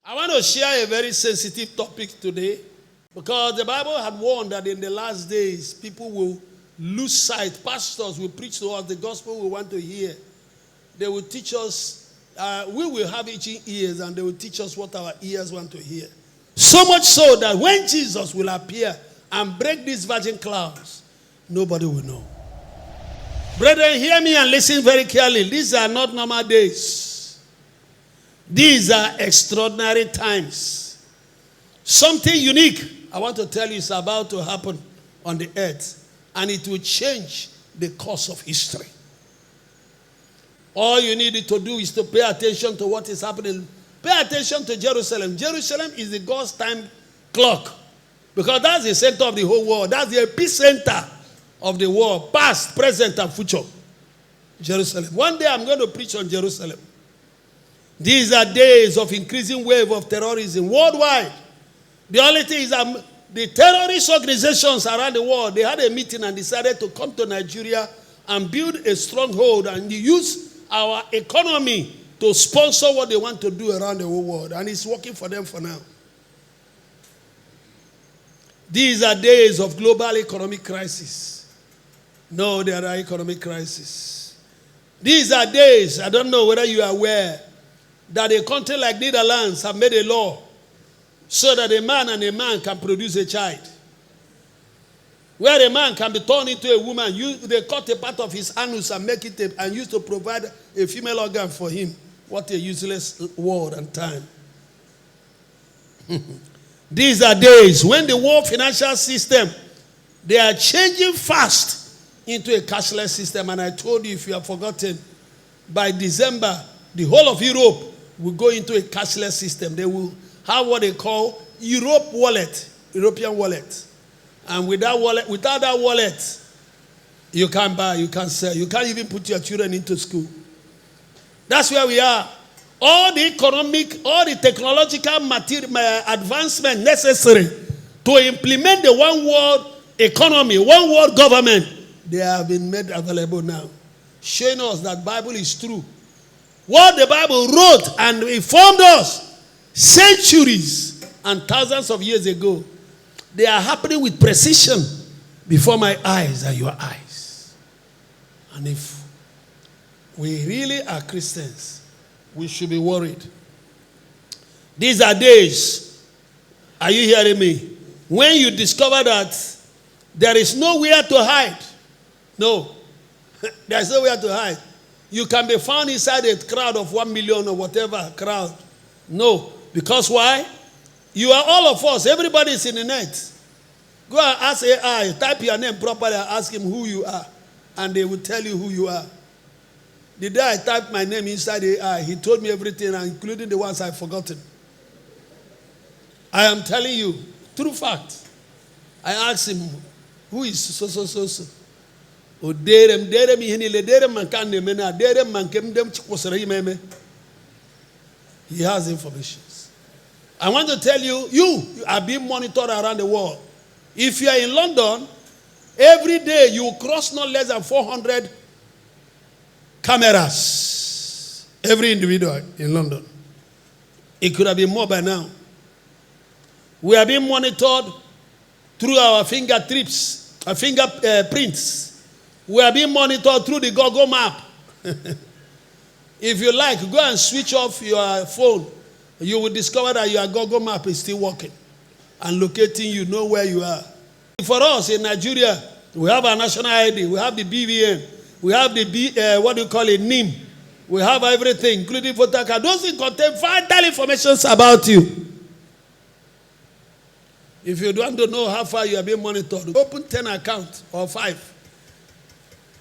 I want to share a very sensitive topic today because the Bible had warned that in the last days, people will lose sight. Pastors will preach to us the gospel we want to hear. They will teach us, we will have itching ears, and they will teach us what our ears want to hear. So much so that when Jesus will appear and break these virgin clouds, nobody will know. Brethren, hear me and listen very carefully. These are not normal days. These are extraordinary times. Something unique, I want to tell you, is about to happen on the earth, and it will change the course of history. All you need to do is to pay attention to what is happening. Pay attention to Jerusalem. Jerusalem is the God's time clock, because that's the center of the whole world. That's the epicenter of the world, past, present, and future. Jerusalem. One day I'm going to preach on Jerusalem. These are days of increasing wave of terrorism worldwide. The only thing is that the terrorist organizations around the world, they had a meeting and decided to come to Nigeria and build a stronghold and use our economy to sponsor what they want to do around the whole world. And it's working for them for now. These are days of global economic crisis. No, there are economic crises. These are days, I don't know whether you are aware, that a country like Netherlands have made a law so that a man and a man can produce a child. Where a man can be turned into a woman, they cut a part of his anus and make it and use to provide a female organ for him. What a useless world and time. These are days when the world financial system, they are changing fast into a cashless system. And I told you, if you have forgotten, by December, the whole of Europe will go into a cashless system. They will have what they call European wallet. And without that wallet, you can't buy, you can't sell, you can't even put your children into school. That's where we are. All the economic, all the technological advancement necessary to implement the one world economy, one world government, they have been made available now, showing us that Bible is true. What the Bible wrote and informed us centuries and thousands of years ago, they are happening with precision before my eyes and your eyes. And if we really are Christians, we should be worried. These are days, are you hearing me? When you discover that there is nowhere to hide. No, there is nowhere to hide. You can be found inside a crowd of 1 million or whatever crowd. No, because why? You are all of us. Everybody is in the net. Go and ask AI, type your name properly and ask him who you are. And they will tell you who you are. The day I typed my name inside AI, he told me everything, including the ones I've forgotten. I am telling you, true fact. I asked him, who is so. He has information. I want to tell you, you are being monitored around the world. If you are in London, every day you cross not less than 400 cameras. Every individual in London. It could have been more by now. We are being monitored through our fingerprints. We are being monitored through the Google map. If you like, go and switch off your phone. You will discover that your Google map is still working and locating you, know where you are. For us in Nigeria, we have our national ID, we have the BVN, we have the NIM. We have everything, including voter card. Those things contain vital information about you. If you want to know how far you are being monitored, open 10 accounts or 5.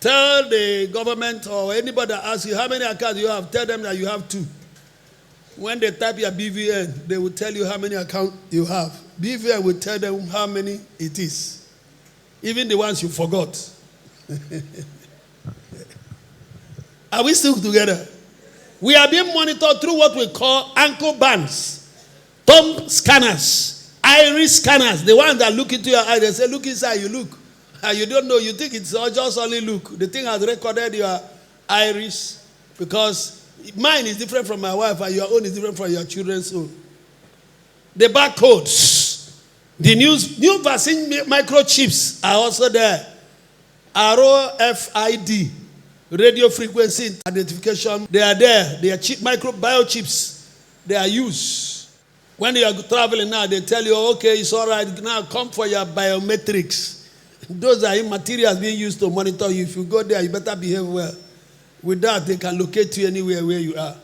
Tell the government or anybody that asks you how many accounts you have, tell them that you have 2. When they type your BVN, they will tell you how many accounts you have. BVN will tell them how many it is. Even the ones you forgot. Are we still together? We are being monitored through what we call ankle bands, thumb scanners, iris scanners. The ones that look into your eye, they say, look inside, you look. And you don't know, you think it's just only look. The thing has recorded your iris because mine is different from my wife and your own is different from your children's own. the barcodes, the new vaccine microchips are also there. ROFID, radio frequency identification, they are there. They are biochips. They are used. When you are traveling now, they tell you, okay, it's all right, now come for your biometrics. Those are materials being used to monitor you. If you go there, you better behave well. With that, they can locate you anywhere where you are.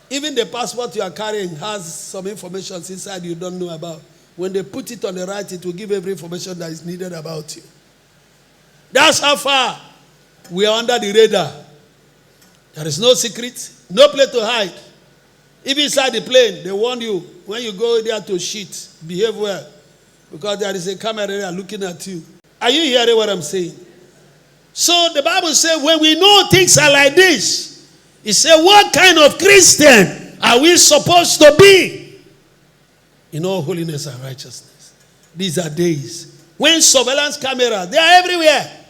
Even the passport you are carrying has some information inside you don't know about. When they put it on the right, it will give every information that is needed about you. That's how far we are under the radar. There is no secret, no place to hide. Even inside the plane, they warn you, when you go there to shit, behave well. Because there is a camera there looking at you. Are you hearing what I'm saying? So the Bible says, when we know things are like this, it says, what kind of Christian are we supposed to be? In all holiness and righteousness. These are days when surveillance cameras, they are everywhere.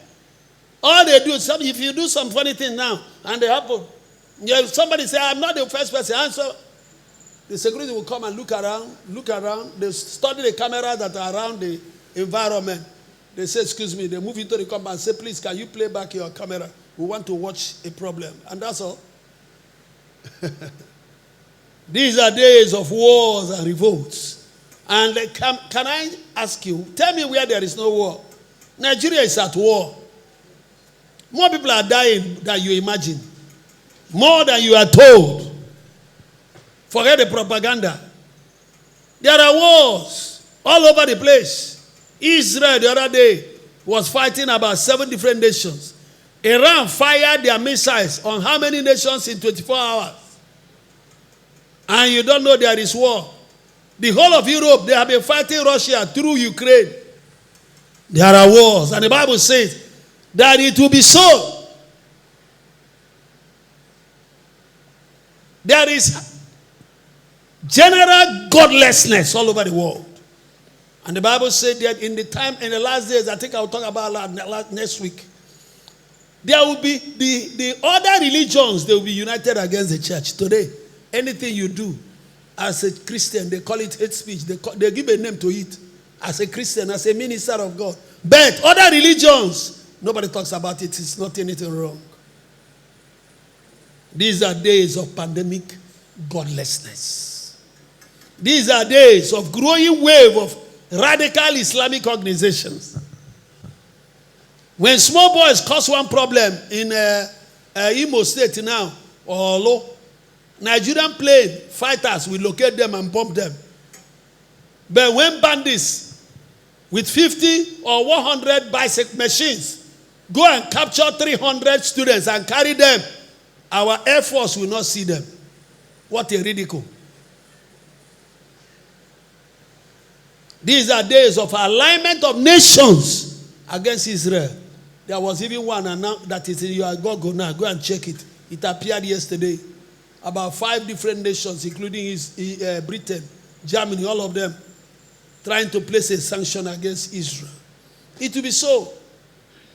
All they do, if you do some funny thing now, and they happen, somebody say, I'm not the first person. Answer. The security will come and look around. They study the cameras that are around the environment. They say, excuse me. They move into the compound and say, please, can you play back your camera? We want to watch a problem. And that's all. These are days of wars and revolts. And can I ask you, tell me where there is no war. Nigeria is at war. More people are dying than you imagine. More than you are told. Forget the propaganda. There are wars all over the place. Israel the other day was fighting about 7 different nations. Iran fired their missiles on how many nations in 24 hours? And you don't know there is war. The whole of Europe, they have been fighting Russia through Ukraine. There are wars. And the Bible says that it will be so. There is general godlessness all over the world. And the Bible said that in the last days, I think I'll talk about next week, there will be the other religions, they will be united against the church. Today, anything you do as a Christian, they call it hate speech. They give a name to it. As a Christian, as a minister of God. But other religions, nobody talks about it. It's not anything wrong. These are days of pandemic godlessness. These are days of growing wave of radical Islamic organizations. When small boys cause one problem in Imo State now, or Nigerian plane fighters will locate them and bomb them. But when bandits with 50 or 100 bicycle machines go and capture 300 students and carry them, our Air Force will not see them. What a ridicule. These are days of alignment of nations against Israel. There was even one that is in your Google now. Go and check it. It appeared yesterday. About 5 different nations, including Britain, Germany, all of them, trying to place a sanction against Israel. It will be so.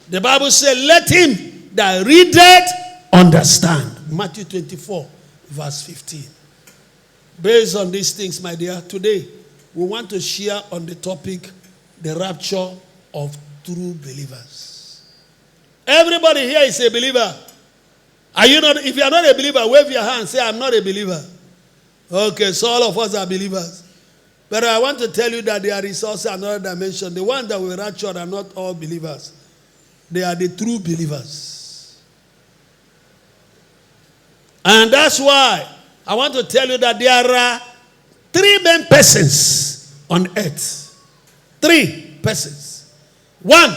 The Bible says, let him that readeth understand. Matthew 24, verse 15. Based on these things, my dear, today we want to share on the topic, the rapture of true believers. Everybody here is a believer. Are you not? If you are not a believer, wave your hand. Say, I'm not a believer. Okay, so all of us are believers. But I want to tell you that there is also another dimension. The ones that will rapture are not all believers. They are the true believers. And that's why I want to tell you that there are 3 main persons on earth. 3 persons. 1,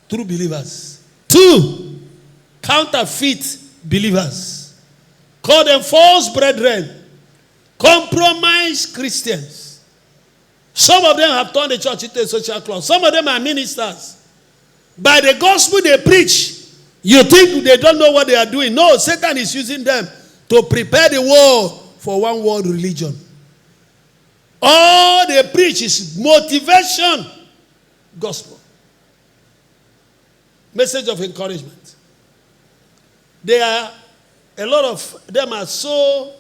true believers. 2, counterfeit believers. Call them false brethren. Compromised Christians. Some of them have turned the church into a social club. Some of them are ministers. By the gospel they preach, you think they don't know what they are doing. No, Satan is using them to prepare the world for one world religion. All they preach is motivation gospel. Message of encouragement. A lot of them are so,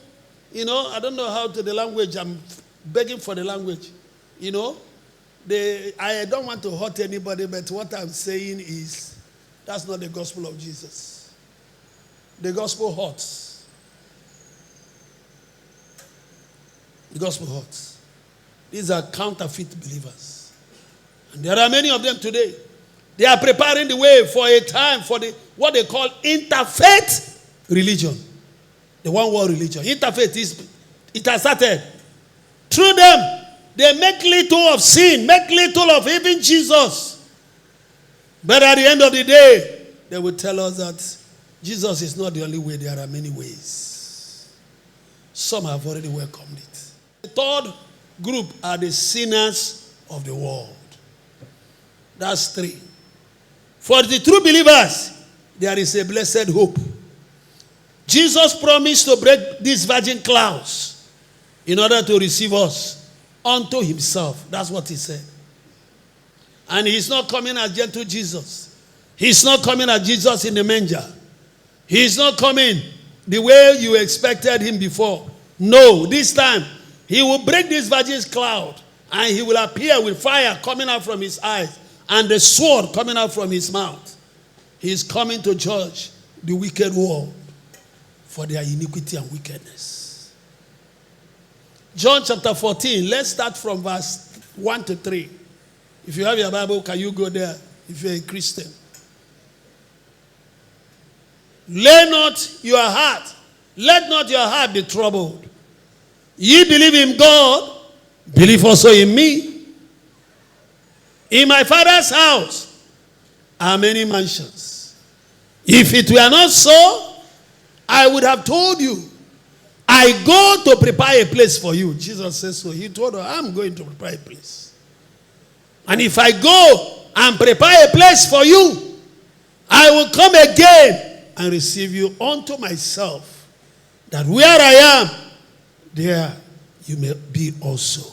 I don't know how to the language I'm begging for the language. You know, I don't want to hurt anybody, but what I'm saying is that's not the gospel of Jesus. The gospel hurts. The gospel hurts. These are counterfeit believers. And there are many of them today. They are preparing the way for a time for what they call interfaith religion. The one world religion. Interfaith it has started. Through them, they make little of sin, make little of even Jesus. But at the end of the day, they will tell us that Jesus is not the only way. There are many ways. Some have already welcomed it. The third group are the sinners of the world. That's 3. For the true believers, there is a blessed hope. Jesus promised to break these virgin clouds in order to receive us unto himself. That's what he said. And he's not coming as gentle Jesus. He's not coming as Jesus in the manger. He's not coming the way you expected him before. No, this time he will break this virgin cloud and he will appear with fire coming out from his eyes and the sword coming out from his mouth. He's coming to judge the wicked world for their iniquity and wickedness. John chapter 14, let's start from verse 1 to 3. If you have your Bible, can you go there if you're a Christian? Let not your heart be troubled. Ye believe in God, believe also in me. In my Father's house are many mansions. If it were not so, I would have told you. I go to prepare a place for you. Jesus says so. He told her, I'm going to prepare a place. And if I go and prepare a place for you, I will come again and receive you unto myself, that where I am, there you may be also.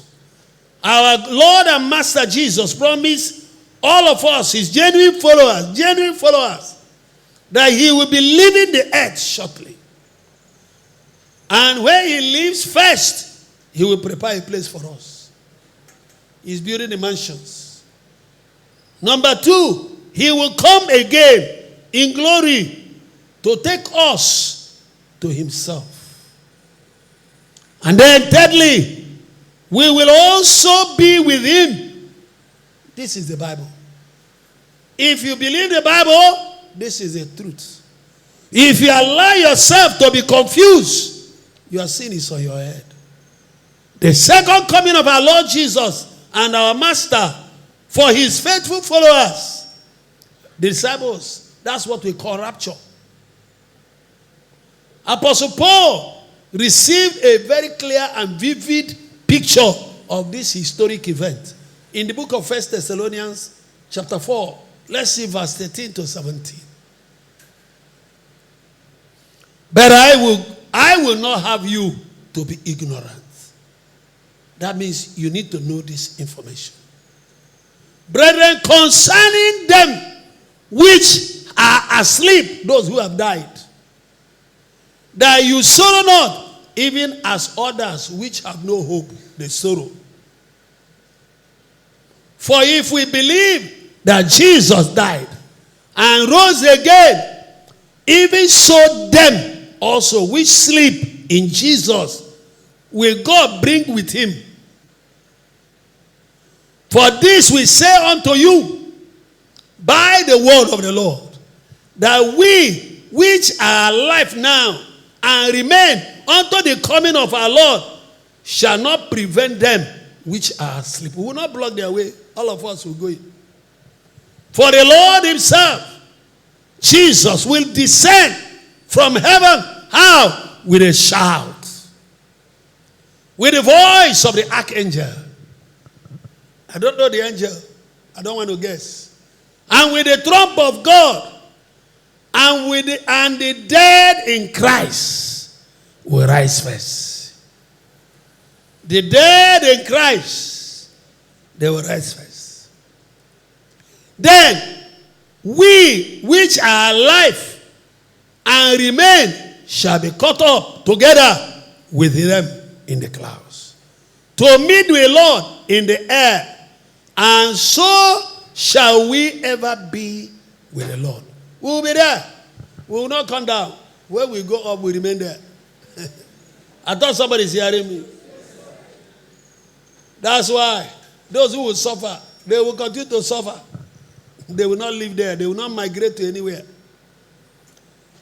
Our Lord and Master Jesus promised all of us, his genuine followers, that he will be leaving the earth shortly. And when he leaves first, he will prepare a place for us. He's building the mansions. Number 2, he will come again in glory to take us to himself. And then thirdly, we will also be with him. This is the Bible. If you believe the Bible, this is the truth. If you allow yourself to be confused, your sin is on your head. The second coming of our Lord Jesus and our Master for his faithful followers, the disciples, that's what we call rapture. Apostle Paul received a very clear and vivid picture of this historic event in the book of 1 Thessalonians chapter 4. Let's see verse 13 to 17. But I will not have you to be ignorant. That means you need to know this information. Brethren, concerning them which are asleep, those who have died, that you sorrow not, even as others which have no hope, they sorrow. For if we believe that Jesus died and rose again, even so them also which sleep in Jesus will God bring with him. For this we say unto you by the word of the Lord, that we which are alive now and remain unto the coming of our Lord shall not prevent them which are asleep. We will not block their way. All of us will go in. For the Lord himself, Jesus, will descend from heaven. How? With a shout. With the voice of the archangel. I don't know the angel. I don't want to guess. And with the trump of God. And the dead in Christ will rise first. The dead in Christ, they will rise first. Then we which are alive and remain shall be caught up together with them in the clouds, to meet the Lord in the air. And so shall we ever be with the Lord. We will be there. We will not come down. When we go up, we remain there. I thought somebody is hearing me. That's why those who will suffer, they will continue to suffer. They will not live there. They will not migrate to anywhere.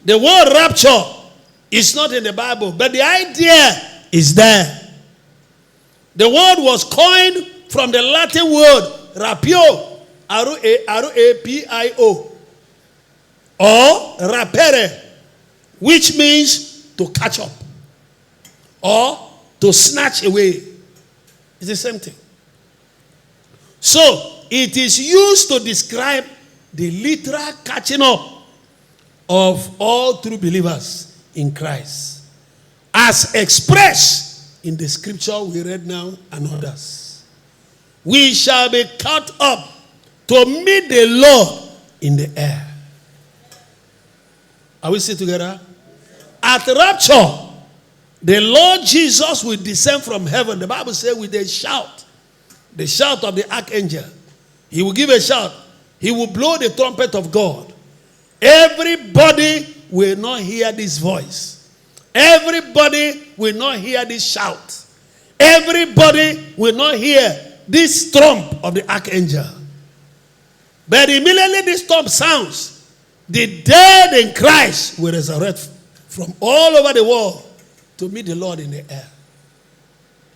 The word rapture is not in the Bible, but the idea is there. The word was coined from the Latin word rapio, R-A-P-I-O, or rapere, which means to catch up or to snatch away. It's the same thing. So, it is used to describe the literal catching up of all true believers in Christ, as expressed in the scripture we read now and others. We shall be caught up to meet the Lord in the air. Are we still together? At rapture, the Lord Jesus will descend from heaven. The Bible says with a shout, the shout of the archangel. He will give a shout. He will blow the trumpet of God. Everybody will not hear this voice. Everybody will not hear this shout. Everybody will not hear this trump of the archangel. But immediately this trump sounds, the dead in Christ will resurrect from all over the world to meet the Lord in the air.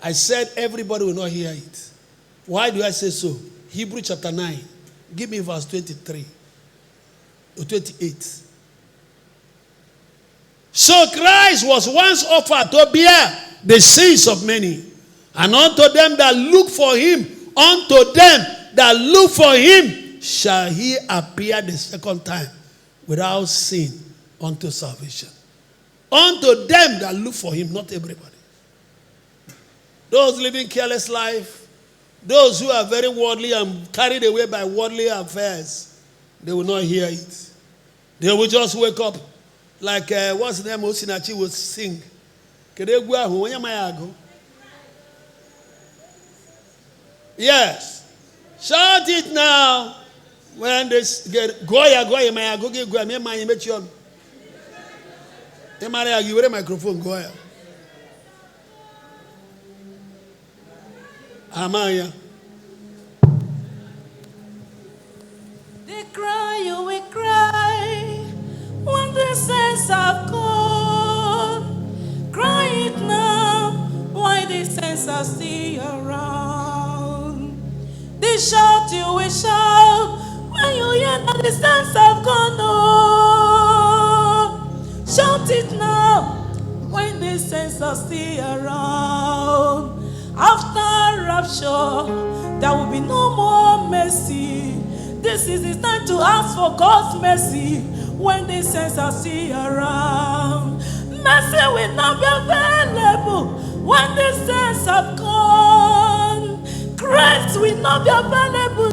I said everybody will not hear it. Why do I say so? Hebrews chapter 9. Give me verse 23 or 28. So Christ was once offered to bear the sins of many. And unto them that look for him, unto them that look for him, shall he appear the second time without sin unto salvation. Unto them that look for him, not everybody. Those living careless life, those who are very worldly and carried away by worldly affairs, they will not hear it. They will just wake up like, what's the name? Osinachi will sing. Yes. Shout it now. When this get Goya, my go get Goya, my mention. Emare, you wear a microphone, Goya. Amaya. They cry, you will cry when the saints have gone. Cry it now, why the saints are still around. They shout, you will shout when you hear that the saints have gone. Oh, shout it now when the saints are still around. After rapture, there will be no more mercy. This is the time to ask for God's mercy when the saints are still around. Mercy will not be available when the saints have gone. Grace will not be available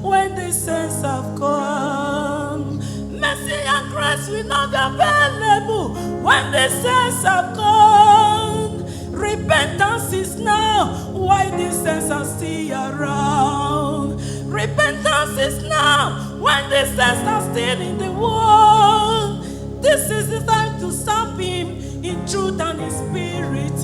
when the saints have gone. Mercy and grace will not be available when the saints have gone. Repentance is now why the saints are still around. Repentance is now when the saints are still in the world. This is the time to serve him in truth and in spirit.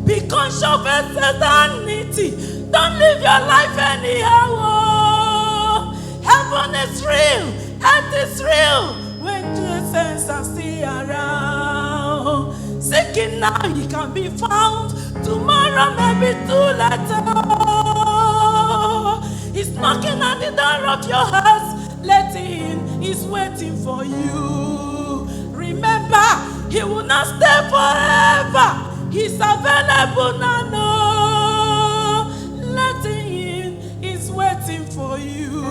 Be conscious of eternity. Don't live your life anyhow. Oh, heaven is real, earth is real when the saints are still around. Seeking now, he can be found. Tomorrow may be too late. He's knocking at the door of your heart. Let him in. He's waiting for you. Remember, he will not stay forever. He's available now. No. Let him in. He's waiting for you.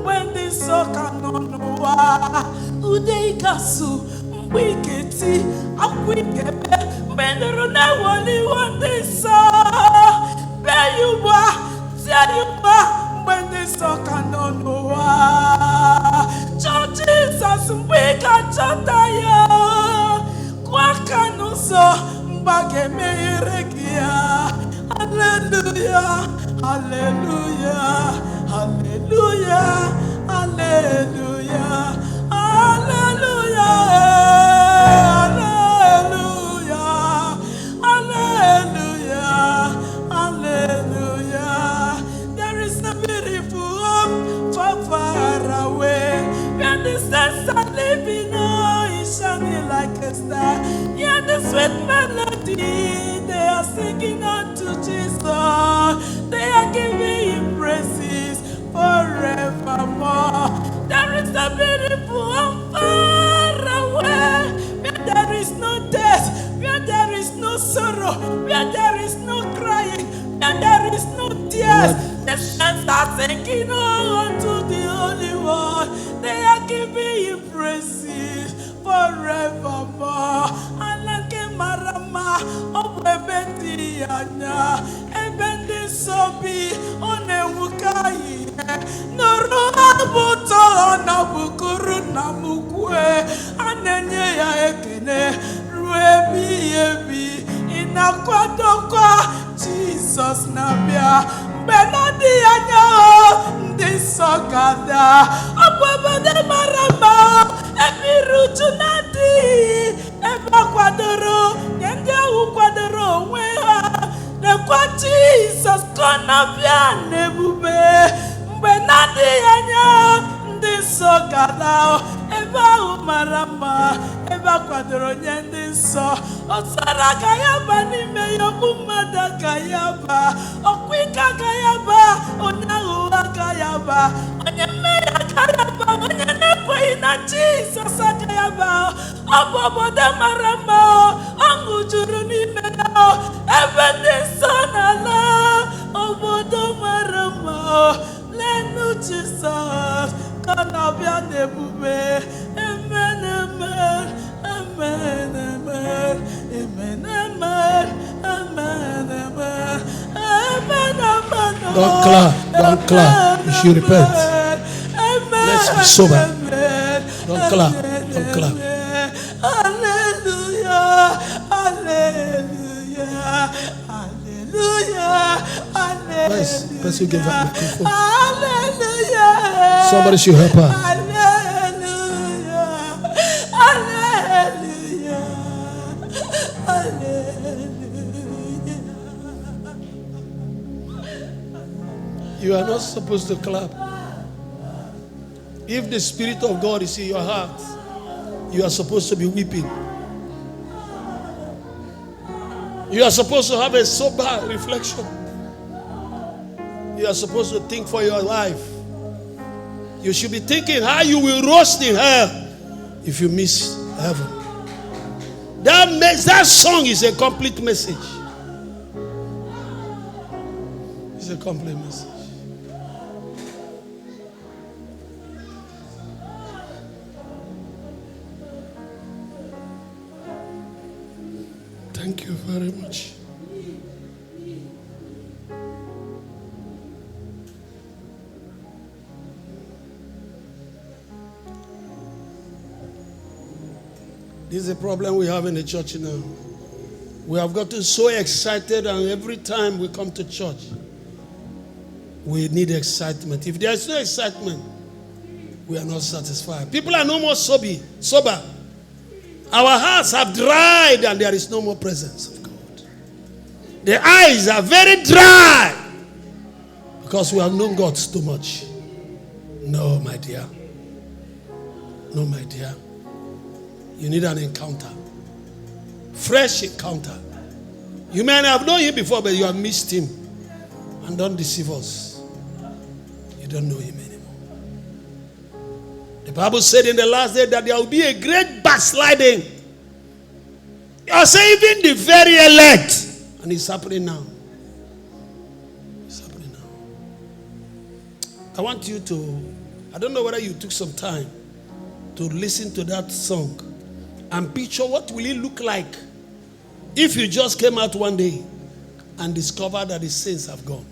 When the soka no noa ude ikasu wiketi akwikebe benero na wali wande sa beyuba teyuba when ndị nsọ ka nọ n'ụwa. Chọọ Jizọs mgbe ị ga-achọta ya. Kụọ aka n'ụzọ mgbe a ga-emeghere gị ya. Hallelujah, hallelujah, hallelujah, hallelujah, hallelujah, hallelujah, hallelujah. There is a beautiful home far, far away, where the stars are living on, shining like a star. Hear the sweet melody they are singing unto Jesus. They are giving him praises forevermore. There is a beautiful home far away, where there is no death, where there is no sorrow, where there is no crying, where there is no tears. The saints are singing unto the Holy One. They are giving him praises forevermore. Alake marama obebeti anya ebendi sobi onewukai noro abuto na bukuru na mukwe anenye ya ekene ruebi ebi inakwadokwa Jesus nabia benadi anya ndi sokada obebede marama ebiruju nadi eba kwadoro nyende ukwadoro onwe ha nekwa Jesus konabia nebube mgbe nadi anya ndị sokada eba umarama eba kwadoro nyende nsọ osara gayaba n'ime yobu mmadụ gayaba okwika gayaba onyahu gayaba onye mmehie gayaba onye na-ekweghị na Jesus gayaba obodo mara mma ọṅụ juru n'ime ya ebe ndị nsọ n'ala obodo mara mma lenu Jesus ka na-abịa n'ebube. Amen, amen, amen, amen, amen, amen, amen, amen, amen, amen. Don't clap, you should repent. Let's be sober. Don't clap. Hallelujah, hallelujah, hallelujah, hallelujah. Person give that microphone. Hallelujah. Somebody should help her. Hallelujah, hallelujah, hallelujah. You are not supposed to clap. If the Spirit of God is in your heart, you are supposed to be weeping. You are supposed to have a sober reflection. You are supposed to think for your life. You should be thinking how you will roast in hell if you miss heaven. That song is a complete message. It's a complete message. Thank you very much. This is a problem we have in the church now. We have gotten so excited, and every time we come to church, we need excitement. If there is no excitement, we are not satisfied. People are no more sober. Our hearts have dried, and there is no more presence of God. The eyes are very dry because we have known God too much. No, my dear. No, my dear. You need an encounter. Fresh encounter. You may have known him before, but you have missed him. And don't deceive us. You don't know him anymore. The Bible said in the last day that there will be a great backsliding. You say even the very elect. And it's happening now. It's happening now. I want you to, I don't know whether you took some time to listen to that song and picture what will it look like if you just came out one day and discovered that the saints have gone.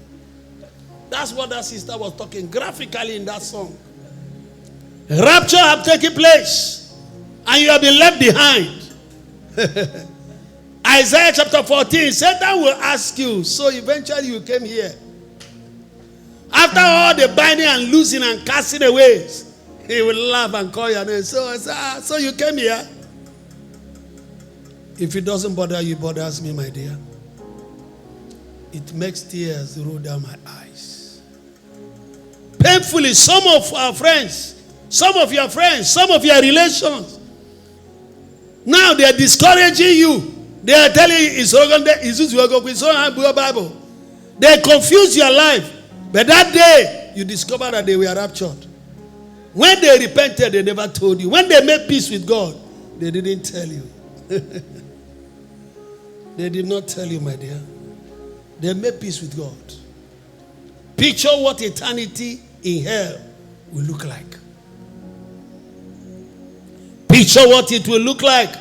That's what that sister was talking graphically in that song. Rapture have taken place, and you have been left behind. Isaiah chapter 14, Satan will ask you, so eventually you came here. After all the binding and loosing and casting away, he will laugh and call your name. So you came here. If it doesn't bother you, it bothers me, my dear. It makes tears roll down my eyes. Painfully, some of our friends, some of your friends, some of your relations, now they are discouraging you. They are telling you, it's your Bible. They confuse your life. But that day, you discover that they were raptured. When they repented, they never told you. When they made peace with God, they didn't tell you. They did not tell you, my dear. They made peace with God. Picture what eternity in hell will look like. Picture what it will look like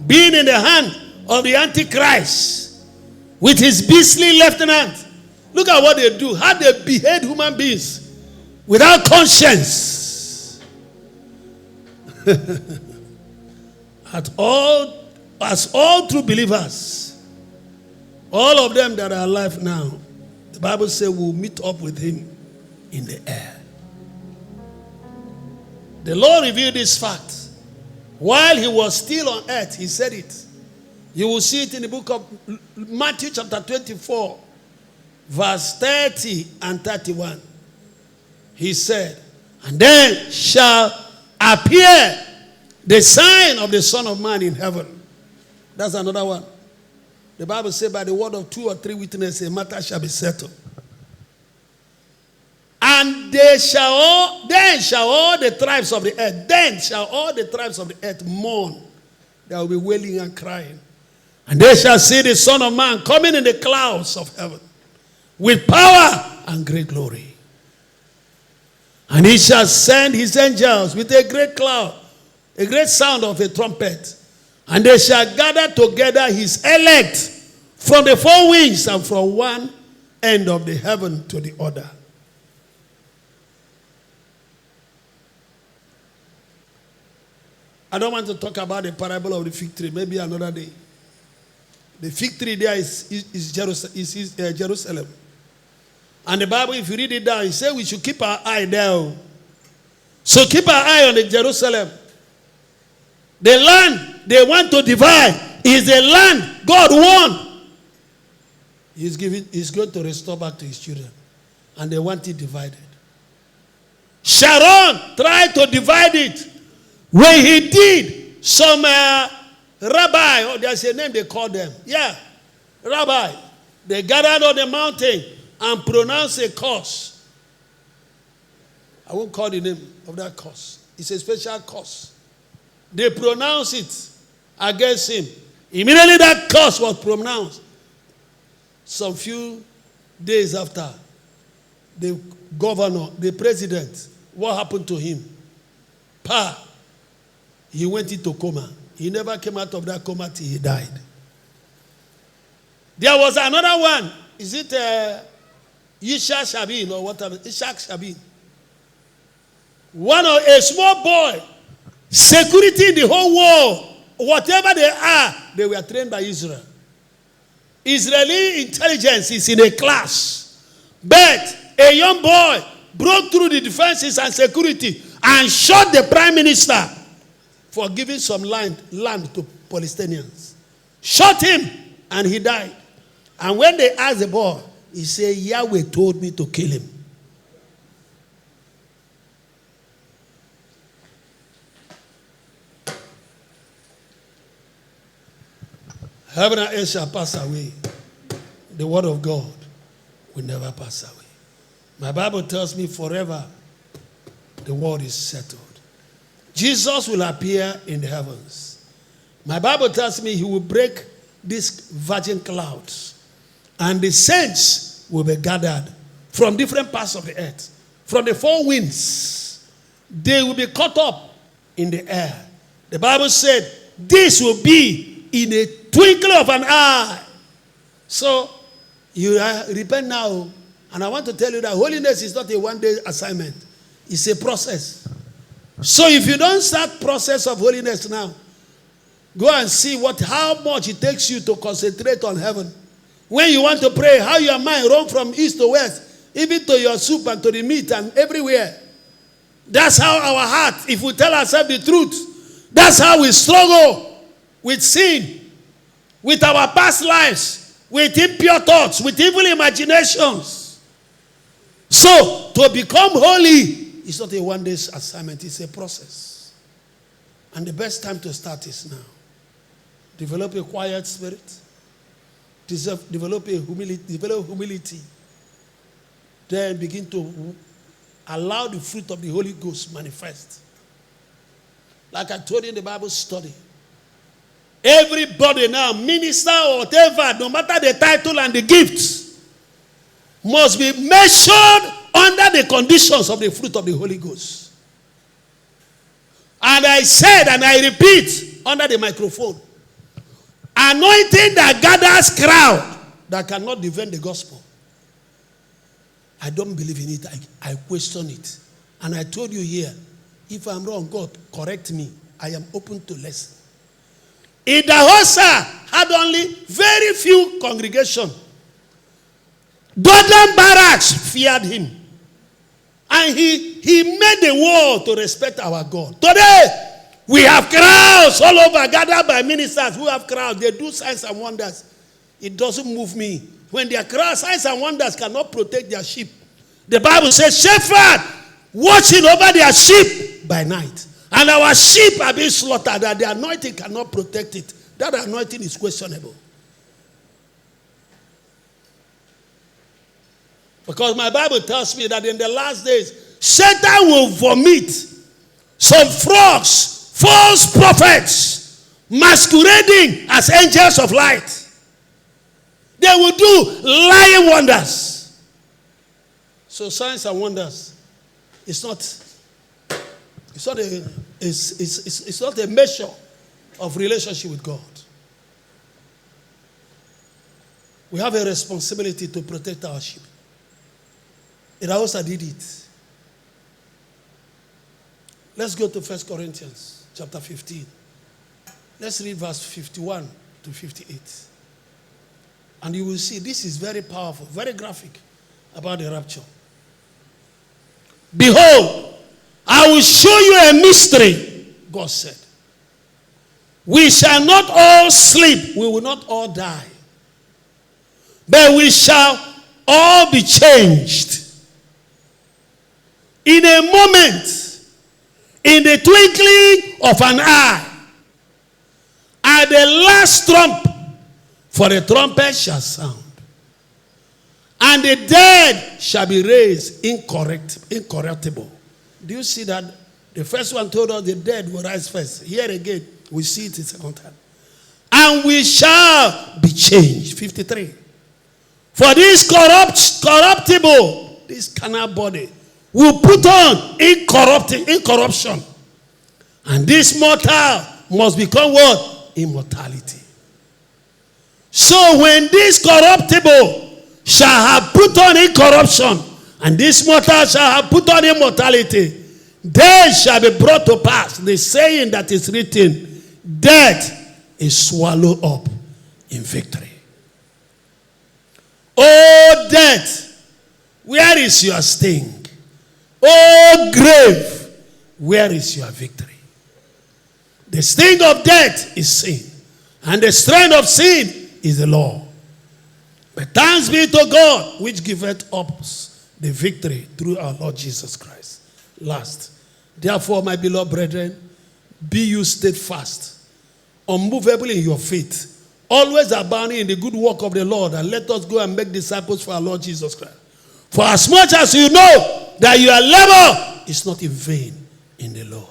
being in the hand of the Antichrist with his beastly lieutenant. Look at what they do. How they behead human beings without conscience. As all true believers, all of them that are alive now, the Bible says will meet up with him in the air. The Lord revealed this fact. While he was still on earth, he said it. You will see it in the book of Matthew chapter 24, verse 30 and 31. He said, and then shall appear the sign of the Son of Man in heaven. That's another one. The Bible says, by the word of 2 or 3 witnesses, a matter shall be settled. And then shall all the tribes of the earth mourn. There will be wailing and crying. And they shall see the Son of Man coming in the clouds of heaven with power and great glory. And he shall send his angels with a great cloud, a great sound of a trumpet. And they shall gather together his elect from the four winds and from one end of the heaven to the other. I don't want to talk about the parable of the fig tree. Maybe another day. The fig tree there is Jerusalem. And the Bible, if you read it down, it says we should keep our eye there. So keep our eye on the Jerusalem. The land they want to divide is the land God won. He's going to restore back to his children. And they want it divided. Sharon tried to divide it. When he did, some rabbi, or there's a name they call them. Yeah, rabbi. They gathered on the mountain and pronounced a curse. I won't call the name of that curse. It's a special curse. They pronounced it against him. Immediately that curse was pronounced. Some few days after, the governor, the president, what happened to him? He went into coma. He never came out of that coma till he died. There was another one. Is it Ishak Shabin or whatever? Ishak Shabin. A small boy. Security in the whole world. Whatever they are, they were trained by Israel. Israeli intelligence is in a class. But a young boy broke through the defenses and security and shot the prime minister for giving some land to Palestinians. Shot him and he died. And when they asked the boy, he said, Yahweh told me to kill him. Heaven and earth shall pass away. The word of God will never pass away. My Bible tells me forever the word is settled. Jesus will appear in the heavens. My Bible tells me he will break these virgin clouds. And the saints will be gathered from different parts of the earth. From the four winds. They will be caught up in the air. The Bible said this will be in a twinkling of an eye. So you repent now. And I want to tell you that holiness is not a one-day assignment. It's a process. So if you don't start process of holiness now, go and see how much it takes you to concentrate on heaven. When you want to pray, how your mind runs from east to west, even to your soup and to the meat and everywhere. That's how our heart, if we tell ourselves the truth, that's how we struggle with sin, with our past lives, with impure thoughts, with evil imaginations. So, to become holy is not a one-day assignment, it's a process. And the best time to start is now. Develop a quiet spirit. Develop humility. Then begin to allow the fruit of the Holy Ghost manifest. Like I told you in the Bible study. Everybody now, minister or whatever, no matter the title and the gifts, must be measured under the conditions of the fruit of the Holy Ghost. And I said, and I repeat, under the microphone, anointing that gathers crowd that cannot defend the gospel. I don't believe in it. I question it. And I told you here, if I'm wrong, God, correct me. I am open to listen. Idahosa had only very few congregation. Gordon Barracks feared him. And he made the world to respect our God. Today, we have crowds all over, gathered by ministers who have crowds. They do signs and wonders. It doesn't move me. When their crowds, signs and wonders cannot protect their sheep. The Bible says, shepherd watching over their sheep by night. And our sheep are being slaughtered, and the anointing cannot protect it. That anointing is questionable. Because my Bible tells me that in the last days, Satan will vomit some frogs, false prophets, masquerading as angels of light. They will do lying wonders. So signs and wonders, it's not a measure of relationship with God. We have a responsibility to protect our sheep. Iraosa did it. Let's go to 1 Corinthians chapter 15. Let's read verse 51 to 58. And you will see this is very powerful, very graphic about the rapture. Behold, I will show you a mystery, God said. We shall not all sleep, we will not all die, but we shall all be changed. In a moment, in the twinkling of an eye, at the last trump, for the trumpet shall sound, and the dead shall be raised incorruptible. Do you see that? The first one told us the dead will rise first. Here again, we see it the second time. And we shall be changed. 53. For this corruptible, this carnal body, will put on incorruption. And this mortal must become what? Immortality. So when this corruptible shall have put on incorruption, and this mortal shall have put on immortality, then shall be brought to pass the saying that is written, death is swallowed up in victory. Oh death, where is your sting? Oh grave, where is your victory? The sting of death is sin, and the strength of sin is the law. But thanks be to God, which giveth us the victory through our Lord Jesus Christ. Last, therefore, my beloved brethren, be you steadfast, unmovable in your faith, always abounding in the good work of the Lord, and let us go and make disciples for our Lord Jesus Christ. For as much as you know that your labor is not in vain in the Lord.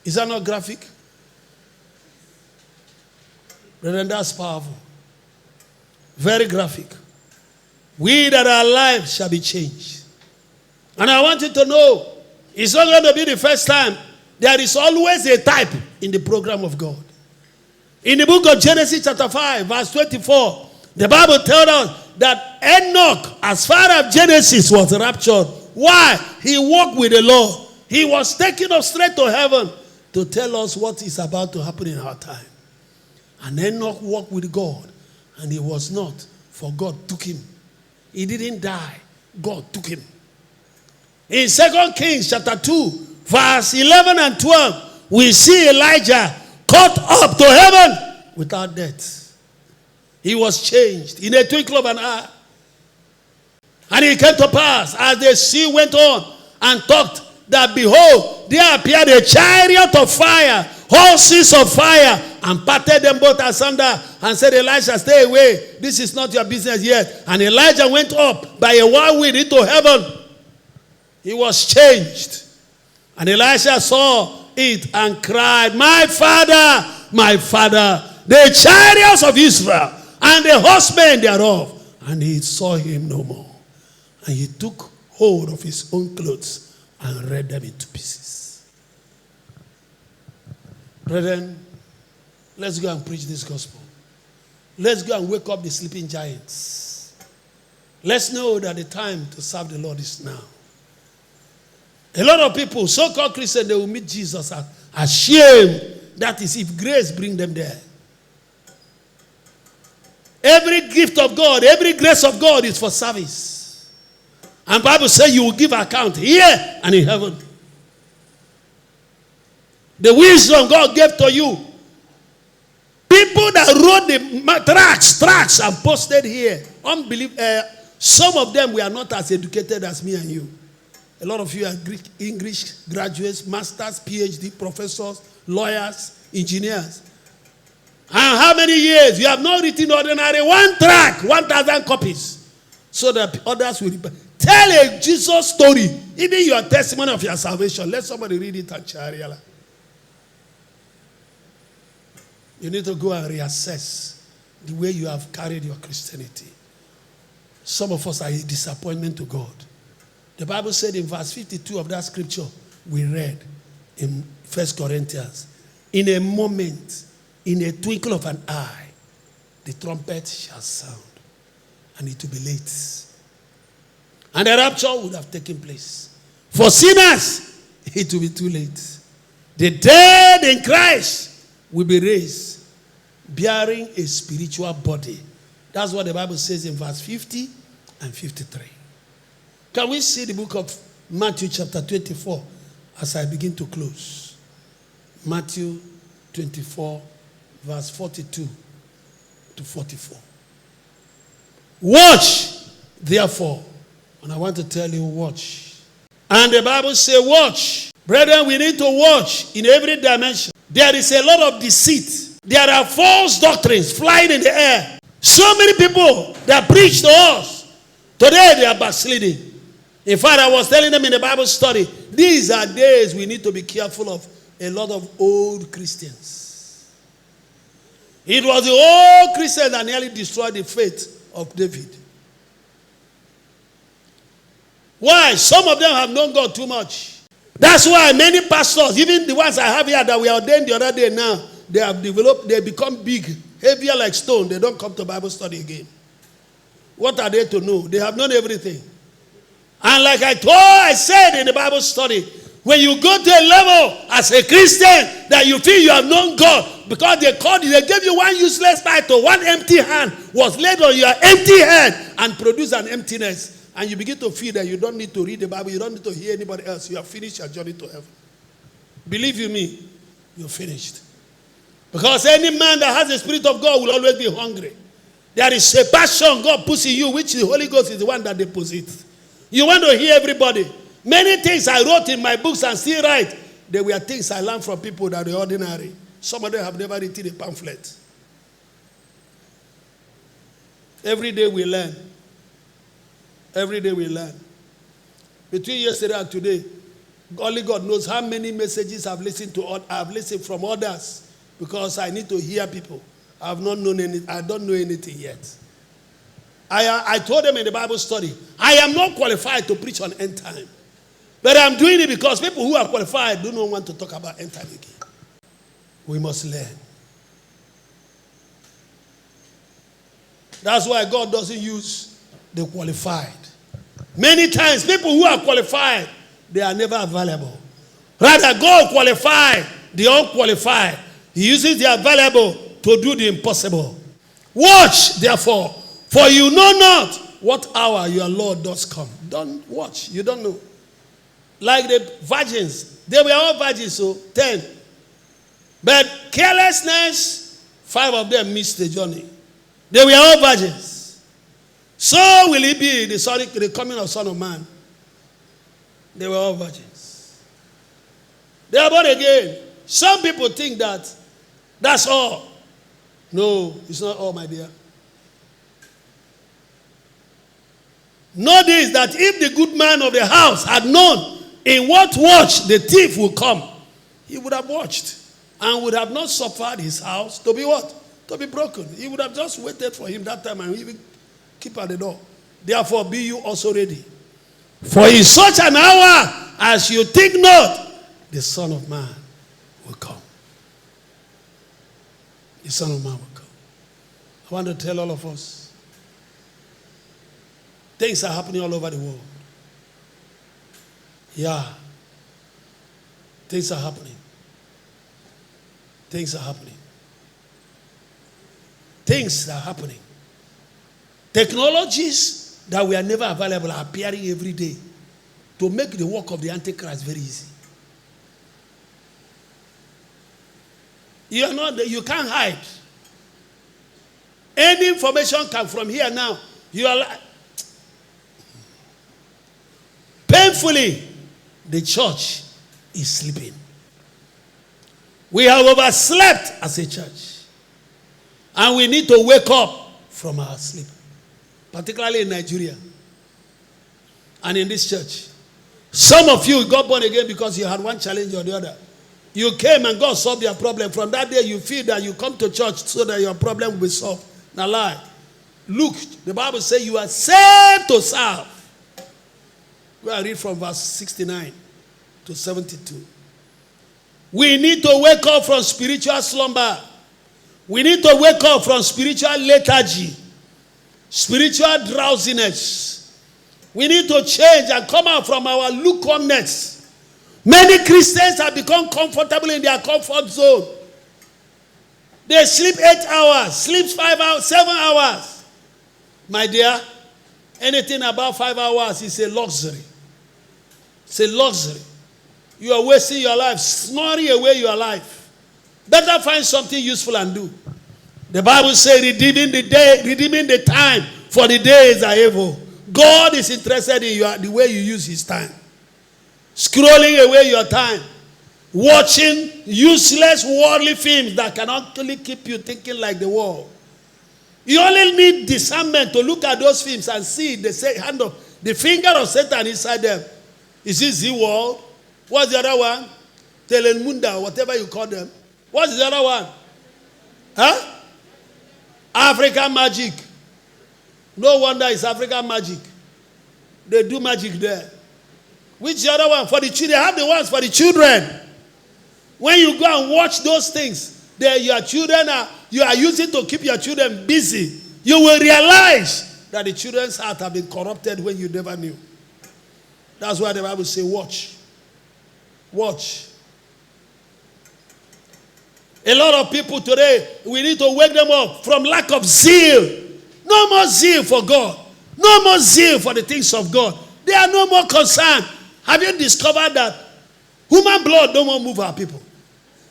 Is that not graphic? Brethren, that's powerful. Very graphic. We that are alive shall be changed. And I want you to know, it's not going to be the first time. There is always a type in the program of God. In the book of Genesis chapter 5, verse 24, The Bible tells us that Enoch, as far as Genesis, was raptured. Why? He walked with the Lord. He was taken up straight to heaven to tell us what is about to happen in our time. And Enoch walked with God, and he was not, for God took him. He didn't die. God took him. In 2 Kings chapter 2, verse 11 and 12, we see Elijah caught up to heaven without death. He was changed in a twinkle of an eye. And it came to pass, as the sea went on and talked, that behold, there appeared a chariot of fire, horses of fire, and parted them both asunder, and said, Elisha, stay away. This is not your business yet. And Elijah went up by a whirlwind into heaven. He was changed. And Elisha saw it and cried, my father, the chariots of Israel, and the horsemen thereof. And he saw him no more. And he took hold of his own clothes and rent them into pieces. Brethren, let's go and preach this gospel. Let's go and wake up the sleeping giants. Let's know that the time to serve the Lord is now. A lot of people, so-called Christians, they will meet Jesus ashamed. That is, if grace bring them there. Every gift of God, every grace of God is for service. And the Bible says you will give account here and in heaven. The wisdom God gave to you. People that wrote the tracts and posted here. Some of them were not as educated as me and you. A lot of you are English graduates, masters, PhD, professors, lawyers, engineers. And how many years? You have not written ordinary one tract, 1,000 copies. So that others will tell a Jesus story. Even your testimony of your salvation. Let somebody read it and share. You need to go and reassess the way you have carried your Christianity. Some of us are a disappointment to God. The Bible said in verse 52 of that scripture we read in 1 Corinthians, in a moment, in a twinkle of an eye, the trumpet shall sound, and it will be late. And the rapture would have taken place. For sinners, it will be too late. The dead in Christ will be raised, bearing a spiritual body. That's what the Bible says in verse 50 and 53. Can we see the book of Matthew chapter 24 as I begin to close? Matthew 24, verse 42 to 44. Watch, therefore. And I want to tell you, watch. And the Bible says, watch. Brethren, we need to watch in every dimension. There is a lot of deceit. There are false doctrines flying in the air. So many people that preach to us, today they are backsliding. In fact, I was telling them in the Bible study, these are days we need to be careful of a lot of old Christians. It was the old Christians that nearly destroyed the faith of David. Why? Some of them have known God too much. That's why many pastors, even the ones I have here that we ordained the other day now, they have developed, they become big, heavier like stone. They don't come to Bible study again. What are they to know? They have known everything. And like I said in the Bible study, when you go to a level as a Christian that you feel you have known God, because they gave you one useless title, one empty hand was laid on your empty head and produced an emptiness. And you begin to feel that you don't need to read the Bible, you don't need to hear anybody else. You have finished your journey to heaven. Believe you me, you're finished. Because any man that has the Spirit of God will always be hungry. There is a passion God puts in you, which the Holy Ghost is the one that deposits. You want to hear everybody. Many things I wrote in my books and still write, they were things I learned from people that are ordinary. Some of them have never written a pamphlet. Every day we learn. Every day we learn. Between yesterday and today, only God knows how many messages I've listened from others, because I need to hear people. I don't know anything yet. I told them in the Bible study, I am not qualified to preach on end time. But I'm doing it because people who are qualified do not want to talk about end time again. We must learn. That's why God doesn't use the qualified. Many times, people who are qualified, they are never available. Rather, God qualified the unqualified. He uses the available to do the impossible. Watch, therefore, for you know not what hour your Lord does come. Don't watch. You don't know. Like the virgins. They were all virgins, so 10. But carelessness, 5 of them missed the journey. They were all virgins. So will it be the coming of Son of Man. They were all virgins. They are born again. Some people think that that's all. No, it's not all, my dear. Know this, that if the good man of the house had known in what watch the thief will come, he would have watched and would have not suffered his house to be what? To be broken. He would have just waited for him that time and he will keep at the door. Therefore, be you also ready. For in such an hour as you think not, the Son of Man will come. The Son of Man will come. I want to tell all of us, things are happening all over the world. Yeah. Things are happening. Things are happening. Things are happening. Technologies that were never available are appearing every day to make the work of the Antichrist very easy. You can't hide. Any information come from here now. You are like, painfully, the church is sleeping. We have overslept as a church. And we need to wake up from our sleep. Particularly in Nigeria. And in this church. Some of you got born again because you had one challenge or the other. You came and God solved your problem. From that day you feel that you come to church so that your problem will be solved. Now lie. Look, the Bible says you are saved to serve. Go and read from verse 69 to 72. We need to wake up from spiritual slumber. We need to wake up from spiritual lethargy, spiritual drowsiness. We need to change and come out from our lukewarmness. Many Christians have become comfortable in their comfort zone. They sleep 8 hours, sleep 5 hours, 7 hours. My dear, anything above 5 hours is a luxury. It's a luxury. You are wasting your life, snoring away your life. Better find something useful and do. The Bible says redeeming the time, for the days are evil. God is interested in the way you use his time. Scrolling away your time. Watching useless worldly films that can actually keep you thinking like the world. You only need discernment to look at those films and see the finger of Satan inside them. Is it the world? What's the other one? Telemunda, whatever you call them. What's the other one? Huh? African magic. No wonder it's African magic. They do magic there. Which the other one? For the children. They have the ones for the children. When you go and watch those things, your children you are using to keep your children busy. You will realize that the children's heart have been corrupted when you never knew. That's why the Bible says, watch. Watch. A lot of people today, we need to wake them up from lack of zeal. No more zeal for God. No more zeal for the things of God. They are no more concerned. Have you discovered that human blood don't more move our people?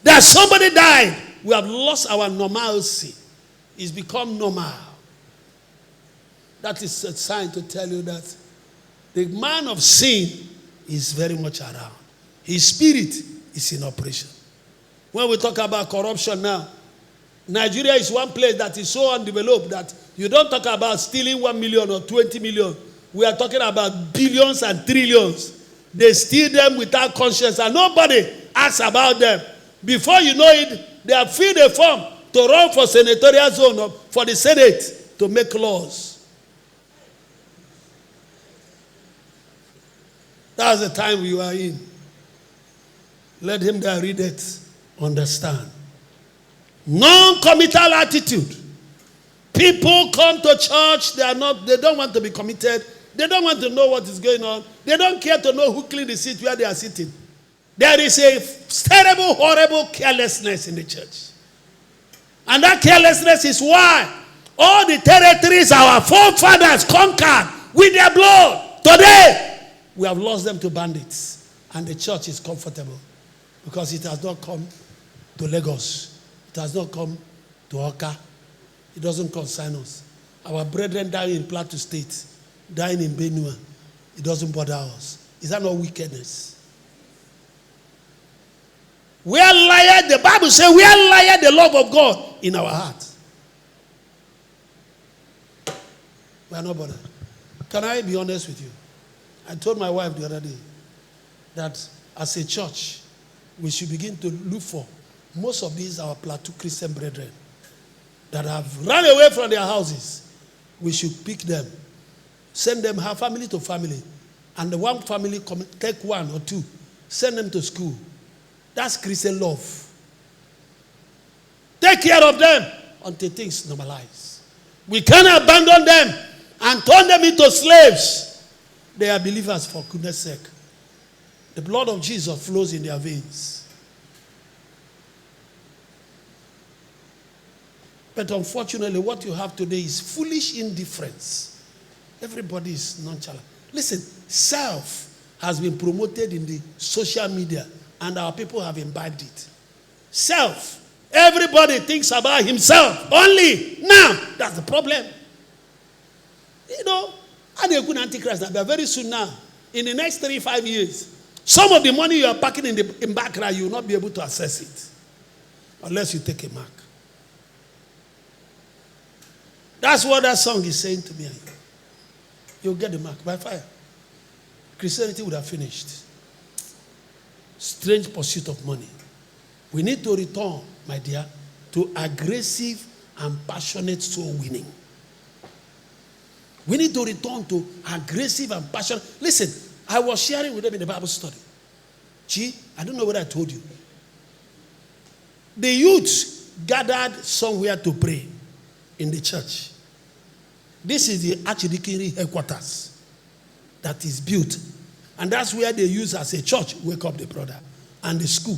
That somebody died. We have lost our normalcy. It's become normal. That is a sign to tell you that the man of sin is very much around. His spirit is in operation. When we talk about corruption now, Nigeria is one place that is so undeveloped that you don't talk about stealing 1 million or 20 million. We are talking about billions and trillions. They steal them without conscience and nobody asks about them. Before you know it, they have filled a form to run for senatorial zone or for the Senate to make laws. That's the time we are in. Let him that read it understand. Non-committal attitude. People come to church, they don't want to be committed. They don't want to know what is going on. They don't care to know who cleaned the seat where they are sitting. There is a terrible, horrible carelessness in the church. And that carelessness is why all the territories our forefathers conquered with their blood, today, we have lost them to bandits. And the church is comfortable because it has not come to Lagos. It has not come to Awka. It doesn't concern us. Our brethren dying in Plateau State, dying in Benue, it doesn't bother us. Is that not wickedness? We are liars. The Bible says we are liars, the love of God in our hearts. We are not bothered. Can I be honest with you? I told my wife the other day that as a church, we should begin to look for most of these our Plateau Christian brethren that have run away from their houses. We should pick them, send them family to family, and the one family take one or two, send them to school. That's Christian love. Take care of them until things normalize. We cannot abandon them and turn them into slaves. They are believers for goodness sake. The blood of Jesus flows in their veins. But unfortunately, what you have today is foolish indifference. Everybody is nonchalant. Listen, self has been promoted in the social media, and our people have imbibed it. Self. Everybody thinks about himself only. Now, that's the problem. You know, and a good antichrist, but very soon now, in the next 3-5 years, some of the money you are packing in background, you will not be able to access it unless you take a mark. That's what that song is saying to me. You'll get the mark by fire. Christianity would have finished. Strange pursuit of money. We need to return, my dear, to aggressive and passionate soul winning. We need to return to aggressive and passionate. Listen, I was sharing with them in the Bible study. I don't know what I told you. The youths gathered somewhere to pray in the church. This is the Archdeaconry headquarters that is built. And that's where they use as a church, wake up the brother, and the school.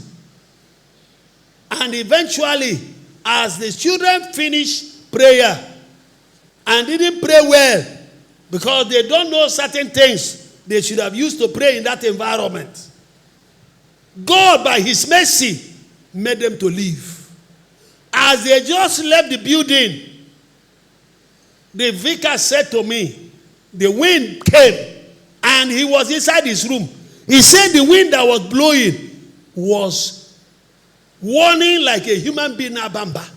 And eventually, as the children finish prayer and didn't pray well because they don't know certain things they should have used to pray in that environment, God, by his mercy, made them to leave. As they just left the building, the vicar said to me, the wind came and he was inside his room. He said the wind that was blowing was warning like a human being. Bamba.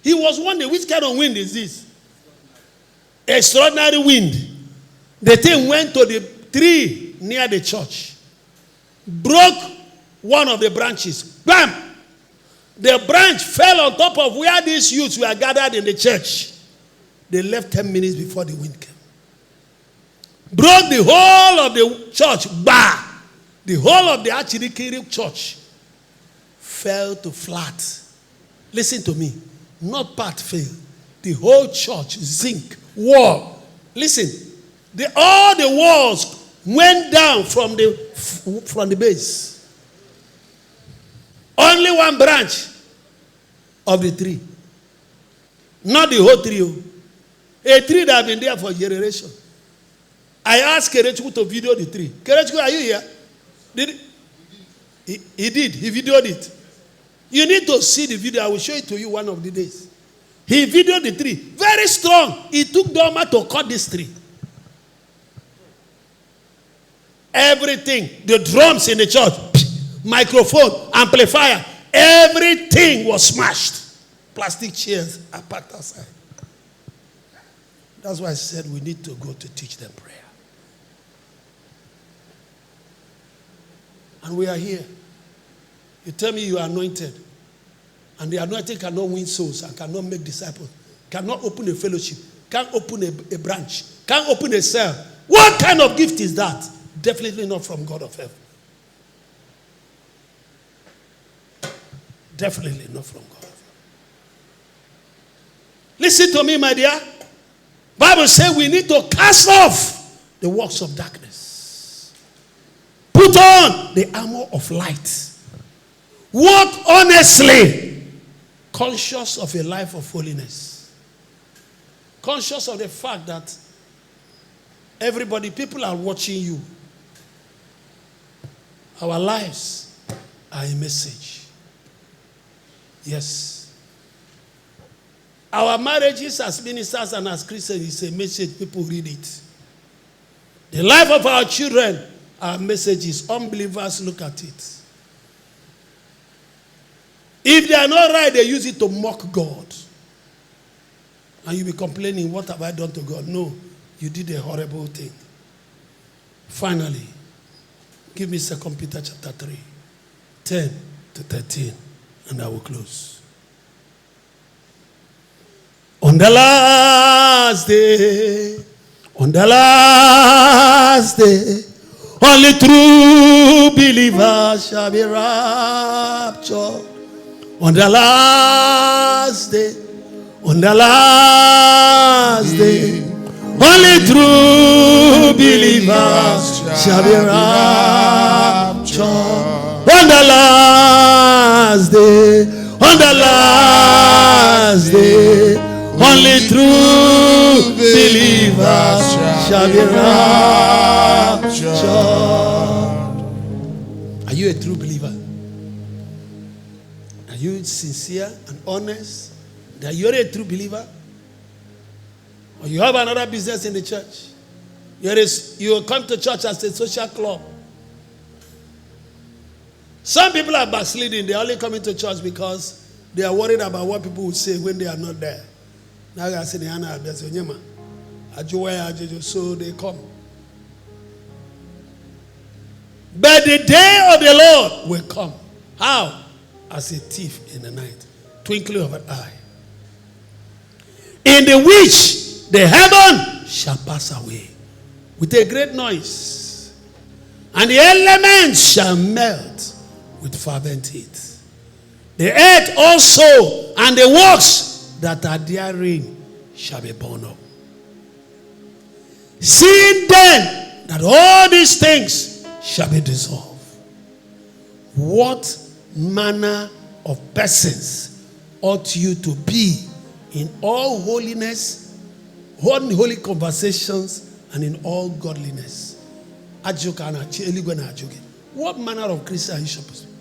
He was wondering, which kind of wind is this? Extraordinary wind. The thing went to the tree near the church, broke one of the branches. Bam! The branch fell on top of where these youths were gathered in the church. They left 10 minutes before the wind came. Broke the whole of the church. Bah! The whole of the Archdeaconry church fell to flat. Listen to me. Not part fell. The whole church, zinc, wall. Listen. All the walls went down from the base. Only one branch of the tree. Not the whole tree. A tree that has been there for generations. I asked Kerechukwu to video the tree. Kerechukwu, are you here? He did. He videoed it. You need to see the video. I will show it to you one of the days. He videoed the tree. Very strong. He took Doma to cut this tree. Everything. The drums in the church. Microphone. Amplifier. Everything was smashed. Plastic chairs are packed outside. That's why I said we need to go to teach them prayer. And we are here. You tell me you are anointed. And the anointing cannot win souls and cannot make disciples. Cannot open a fellowship. Can't open a branch. Can't open a cell. What kind of gift is that? Definitely not from God of heaven. Definitely not from God. Listen to me, my dear. Bible says we need to cast off the works of darkness. Put on the armor of light. Walk honestly. Conscious of a life of holiness. Conscious of the fact that people are watching you. Our lives are a message. Yes. Our marriages as ministers and as Christians is a message. People read it. The life of our children, our message is unbelievers look at it. If they are not right, they use it to mock God. And you'll be complaining, what have I done to God? No, you did a horrible thing. Finally, give me 2 Peter chapter 3, 10 to 13, and I will close. On the last day, only true believers shall be raptured. On the last day, only true believers shall be raptured. On the last day, only true believers shall be raptured. Are you a true believer? Are you sincere and honest that you're a true believer? Or you have another business in the church? You come to church as a social club. Some people are backsliding. They're only coming to church because they are worried about what people will say when they are not there. So they come. But the day of the Lord will come. How? As a thief in the night, twinkling of an eye. In the which the heaven shall pass away with a great noise, and the elements shall melt with fervent heat. The earth also and the works that are therein shall be burned up. Seeing then that all these things shall be dissolved, what manner of persons ought you to be in all holiness, holy conversations, and in all godliness? What manner of Christian are you supposed to be?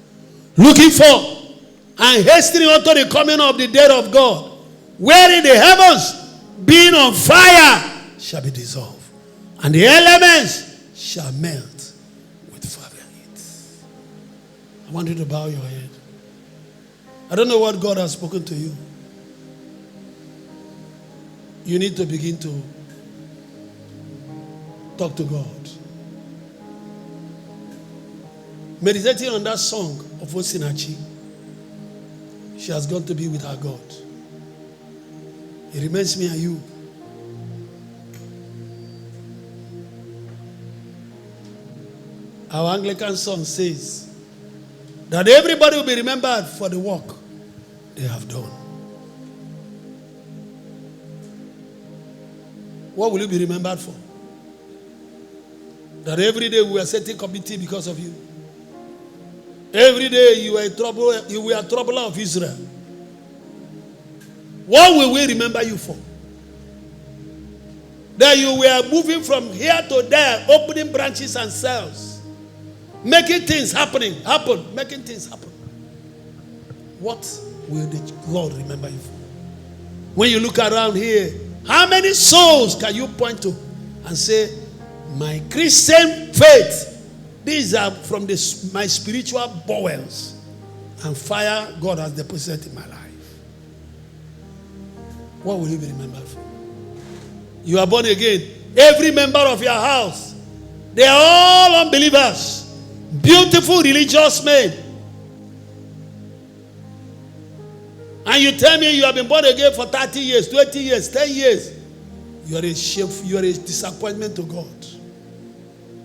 Looking for and hastening unto the coming of the day of God, wherein the heavens, being on fire, shall be dissolved, and the elements shall melt with fervent heat. I want you to bow your head. I don't know what God has spoken to you. You need to begin to talk to God. Meditating on that song of Osinachi, she has gone to be with her God. It reminds me of you. Our Anglican song says that everybody will be remembered for the work they have done. What will you be remembered for? That every day we are setting committee because of you. Every day you were a troubler of Israel. What will we remember you for? That you were moving from here to there, opening branches and cells, making things happen. What will the Lord remember you for? When you look around here, how many souls can you point to and say, my Christian faith, these are from my spiritual bowels and fire God has deposited in my life? What will you be remembered for? You are born again. Every member of your house, they are all unbelievers. Beautiful religious men. And you tell me you have been born again for 30 years, 20 years, 10 years. You are a disappointment to God.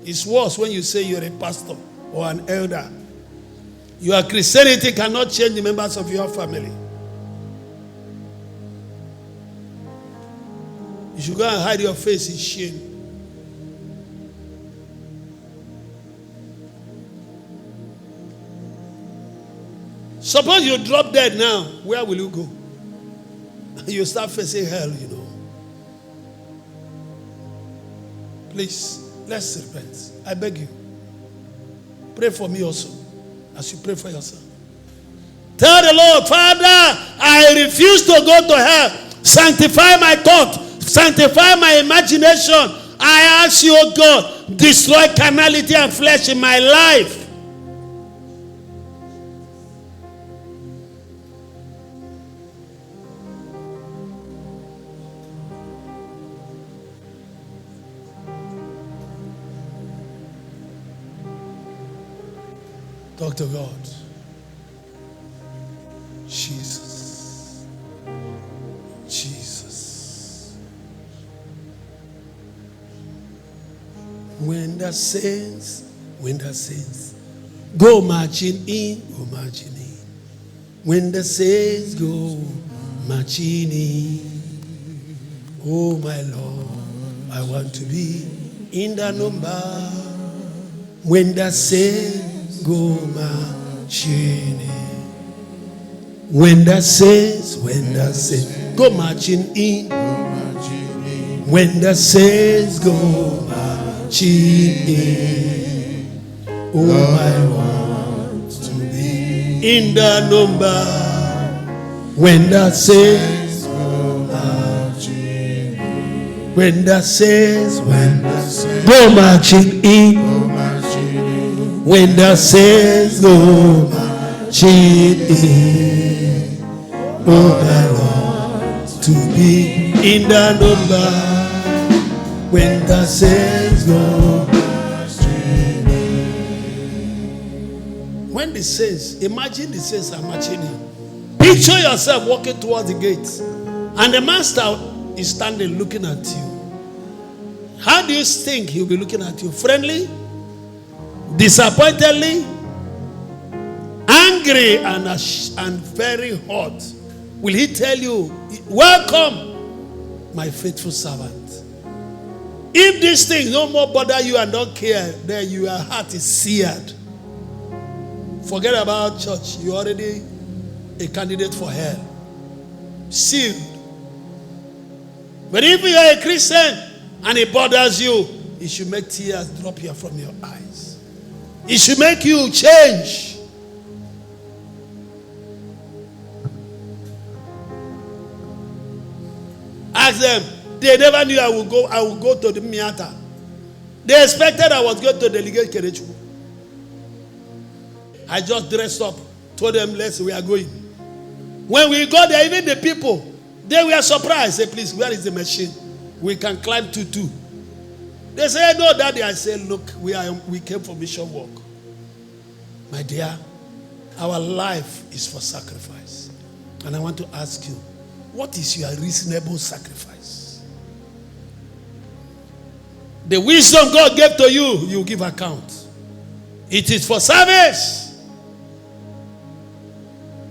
It's worse when you say you're a pastor or an elder. Your Christianity cannot change the members of your family. You should go and hide your face in shame. Suppose you drop dead now, where will you go? You start facing hell, you know. Please, let's repent. I beg you. Pray for me also, as you pray for yourself. Tell the Lord, Father, I refuse to go to hell. Sanctify my thought. Sanctify my imagination. I ask you, oh God, destroy carnality and flesh in my life. Talk to God. Jesus. Jesus. When the saints go marching in, when the saints go marching in, oh my Lord, I want to be in the number. When the saints go marching in, when the saints go marching in, when the saints go marching in, oh I want to be in the number. When the saints go marching in, when the saints go marching in, when the saints go marching in, oh I want to be in the number. When the saints go marching in. When the saints, imagine the saints are marching in. Picture yourself walking towards the gates, and the master is standing looking at you. How do you think he'll be looking at you? Friendly? Disappointedly? Angry and very hot? Will he tell you, welcome, my faithful servant? If these things no more bother you and don't care, then your heart is seared. Forget about church. You're already a candidate for hell. Sealed. But if you are a Christian and it bothers you, it should make tears drop here from your eyes. It should make you change. Ask them. They never knew I would go to the Miata. They expected I was going to delegate Kerechu. I just dressed up, told them, we are going. When we got there, even the people, they were surprised. Say, please, where is the machine? We can climb 2-2. They say, no, Daddy. I said, look, we came for mission work. My dear, our life is for sacrifice. And I want to ask you, what is your reasonable sacrifice? The wisdom God gave to you, you give account. It is for service.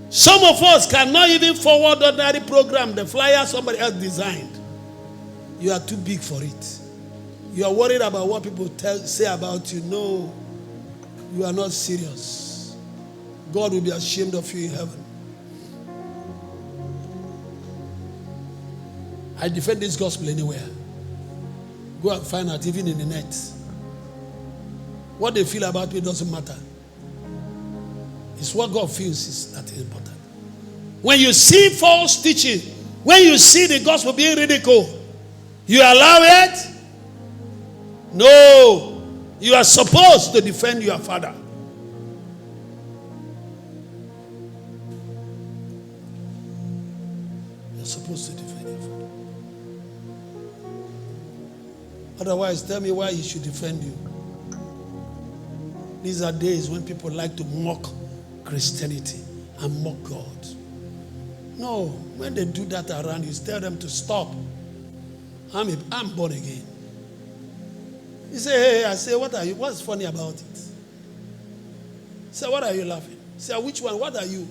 Some of us cannot even forward ordinary program, the flyer somebody else designed. You are too big for it. You are worried about what people say about you. No, you are not serious. God will be ashamed of you in heaven. I defend this gospel anywhere. Go and find out, even in the net. What they feel about me doesn't matter. It's what God feels is that is important. When you see false teaching, when you see the gospel being ridiculed, you allow it? No. You are supposed to defend your father. You're supposed to defend your father. Otherwise, tell me why he should defend you. These are days when people like to mock Christianity and mock God. No, when they do that around you, tell them to stop. I'm born again. You say, hey, I say, what's funny about it? Say, what are you laughing? Say, which one? What are you?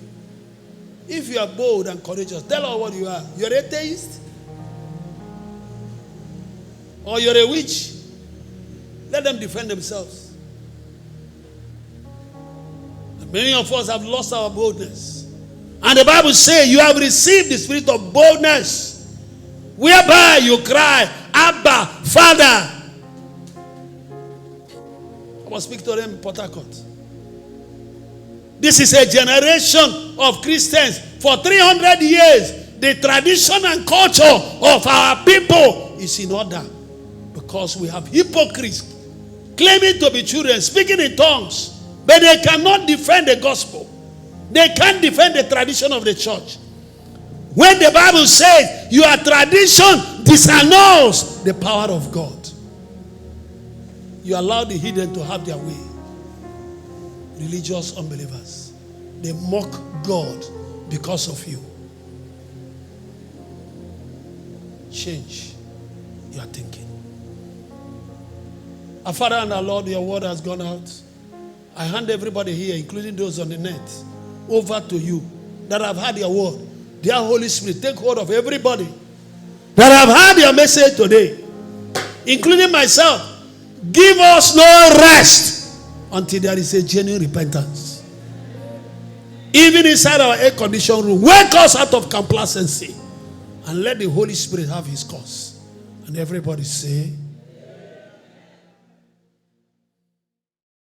If you are bold and courageous, tell her what you are. You're a atheist? Or you're a witch? Let them defend themselves. Many of us have lost our boldness. And the Bible says you have received the spirit of boldness, whereby you cry, Abba, Father. I was speaking to them in Port Harcourt. This is a generation of Christians. For 300 years, the tradition and culture of our people is in order. Because we have hypocrites claiming to be children, speaking in tongues, but they cannot defend the gospel. They can't defend the tradition of the church. When the Bible says your tradition disannuls the power of God, you allow the hidden to have their way. Religious unbelievers, they mock God because of you. Change your thinking. Our Father and our Lord, your word has gone out. I hand everybody here, including those on the net, over to you that have heard your word. Dear Holy Spirit, take hold of everybody that have heard your message today, including myself. Give us no rest until there is a genuine repentance. Even inside our air-conditioned room, wake us out of complacency and let the Holy Spirit have his course. And everybody say,